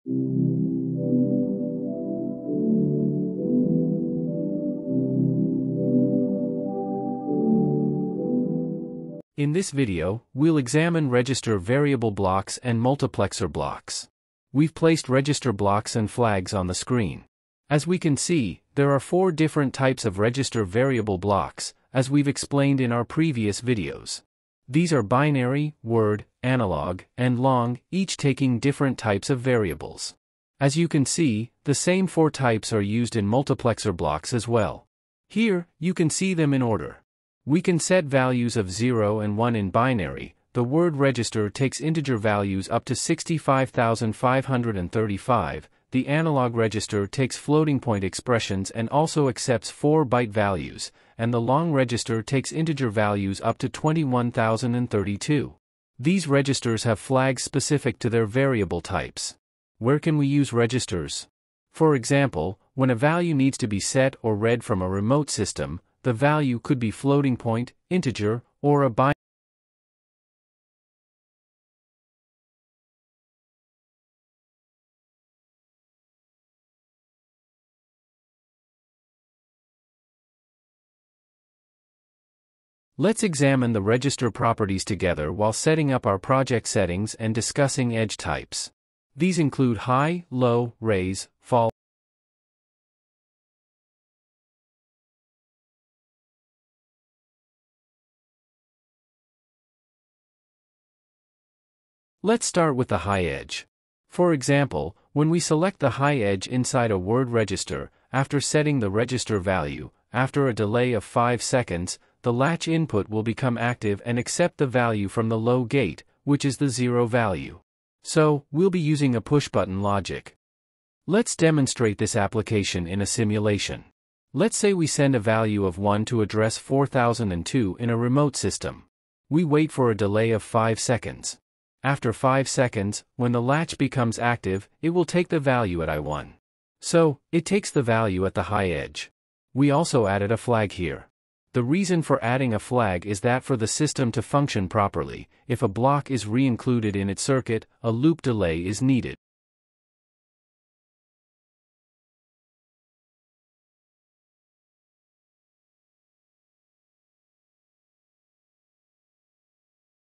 In this video, we'll examine register variable blocks and multiplexer blocks. We've placed register blocks and flags on the screen. As we can see, there are 4 different types of register variable blocks, as we've explained in our previous videos. These are binary, word, analog, and long, each taking different types of variables. As you can see, the same 4 types are used in multiplexer blocks as well. Here, you can see them in order. We can set values of 0 and 1 in binary. The word register takes integer values up to 65,535. The analog register takes floating point expressions and also accepts 4-byte values, and the long register takes integer values up to 21,032. These registers have flags specific to their variable types. Where can we use registers? For example, when a value needs to be set or read from a remote system, the value could be floating point, integer, or a binary. Let's examine the register properties together while setting up our project settings and discussing edge types. These include high, low, raise, fall. Let's start with the high edge. For example, when we select the high edge inside a word register, after setting the register value, after a delay of 5 seconds, the latch input will become active and accept the value from the low gate, which is the 0 value. So, we'll be using a push-button logic. Let's demonstrate this application in a simulation. Let's say we send a value of 1 to address 4002 in a remote system. We wait for a delay of 5 seconds. After 5 seconds, when the latch becomes active, it will take the value at I1. So, it takes the value at the high edge. We also added a flag here. The reason for adding a flag is that for the system to function properly, if a block is re-included in its circuit, a loop delay is needed.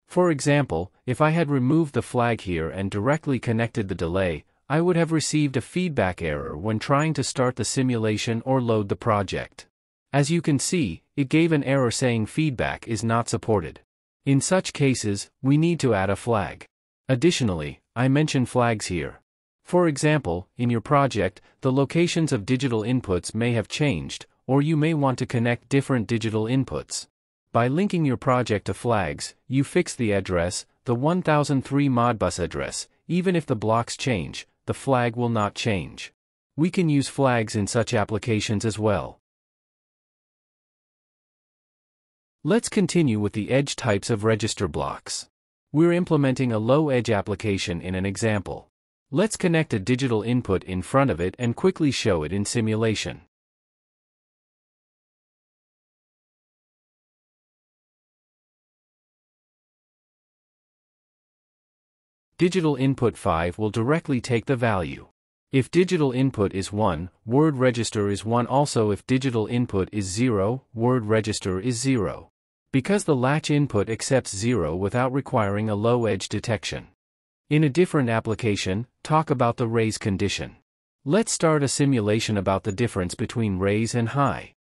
For example, if I had removed the flag here and directly connected the delay, I would have received a feedback error when trying to start the simulation or load the project. As you can see, it gave an error saying feedback is not supported. In such cases, we need to add a flag. Additionally, I mention flags here. For example, in your project, the locations of digital inputs may have changed, or you may want to connect different digital inputs. By linking your project to flags, you fix the address, the 1003 Modbus address. Even if the blocks change, the flag will not change. We can use flags in such applications as well. Let's continue with the edge types of register blocks. We're implementing a low-edge application in an example. Let's connect a digital input in front of it and quickly show it in simulation. Digital input 5 will directly take the value. If digital input is 1, word register is 1 also. If digital input is 0, word register is 0. Because the latch input accepts 0 without requiring a low edge detection. In a different application, talk about the raise condition. Let's start a simulation about the difference between raise and high.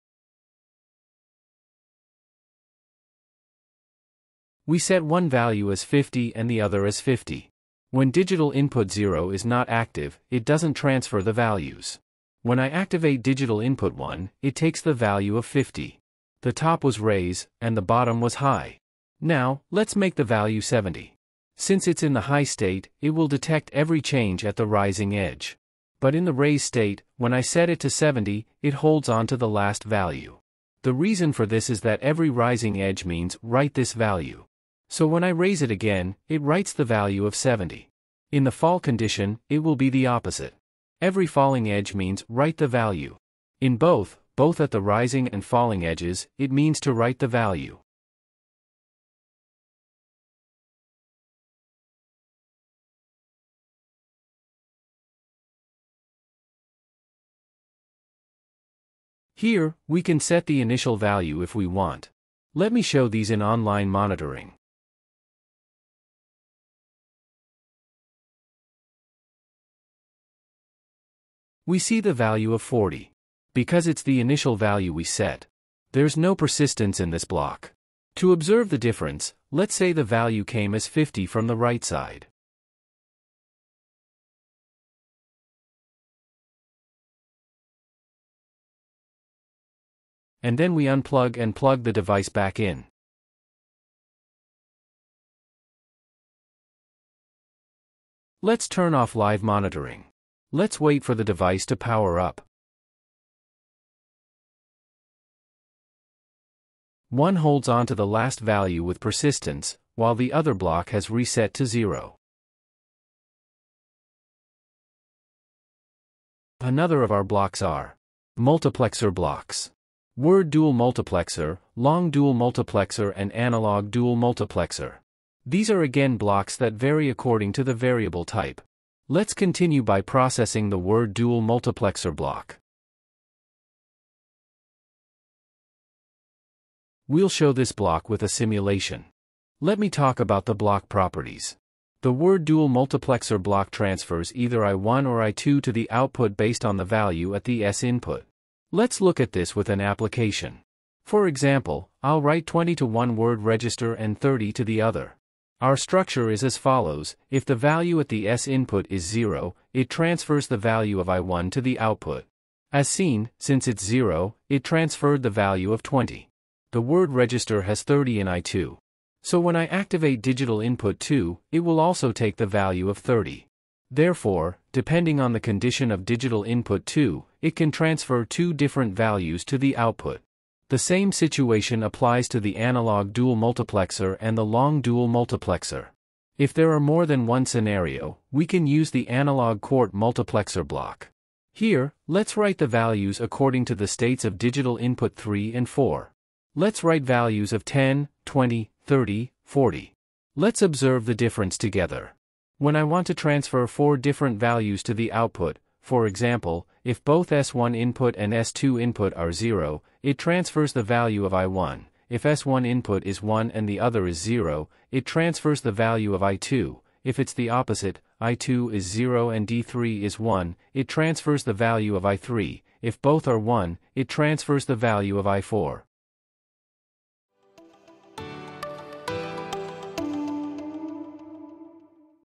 We set one value as 50 and the other as 50. When digital input 0 is not active, it doesn't transfer the values. When I activate digital input 1, it takes the value of 50. The top was raise, and the bottom was high. Now, let's make the value 70. Since it's in the high state, it will detect every change at the rising edge. But in the raise state, when I set it to 70, it holds on to the last value. The reason for this is that every rising edge means write this value. So when I raise it again, it writes the value of 70. In the fall condition, it will be the opposite. Every falling edge means write the value. In both at the rising and falling edges, it means to write the value. Here, we can set the initial value if we want. Let me show these in online monitoring. We see the value of 40. Because it's the initial value we set. There's no persistence in this block. To observe the difference, let's say the value came as 50 from the right side. And then we unplug and plug the device back in. Let's turn off live monitoring. Let's wait for the device to power up. One holds on to the last value with persistence, while the other block has reset to 0. Another of our blocks are multiplexer blocks. Word dual multiplexer, long dual multiplexer and analog dual multiplexer. These are again blocks that vary according to the variable type. Let's continue by processing the word dual multiplexer block. We'll show this block with a simulation. Let me talk about the block properties. The word dual multiplexer block transfers either I1 or I2 to the output based on the value at the S input. Let's look at this with an application. For example, I'll write 20 to one word register and 30 to the other. Our structure is as follows: if the value at the S input is 0, it transfers the value of I1 to the output. As seen, since it's 0, it transferred the value of 20. The word register has 30 in I2. So when I activate digital input 2, it will also take the value of 30. Therefore, depending on the condition of digital input 2, it can transfer two different values to the output. The same situation applies to the analog dual multiplexer and the long dual multiplexer. If there are more than one scenario, we can use the analog quart multiplexer block. Here, let's write the values according to the states of digital input 3 and 4. Let's write values of 10, 20, 30, 40. Let's observe the difference together. When I want to transfer 4 different values to the output, for example, if both S1 input and S2 input are 0, it transfers the value of I1. If S1 input is 1 and the other is 0, it transfers the value of I2. If it's the opposite, I2 is 0 and D3 is 1, it transfers the value of I3. If both are 1, it transfers the value of I4.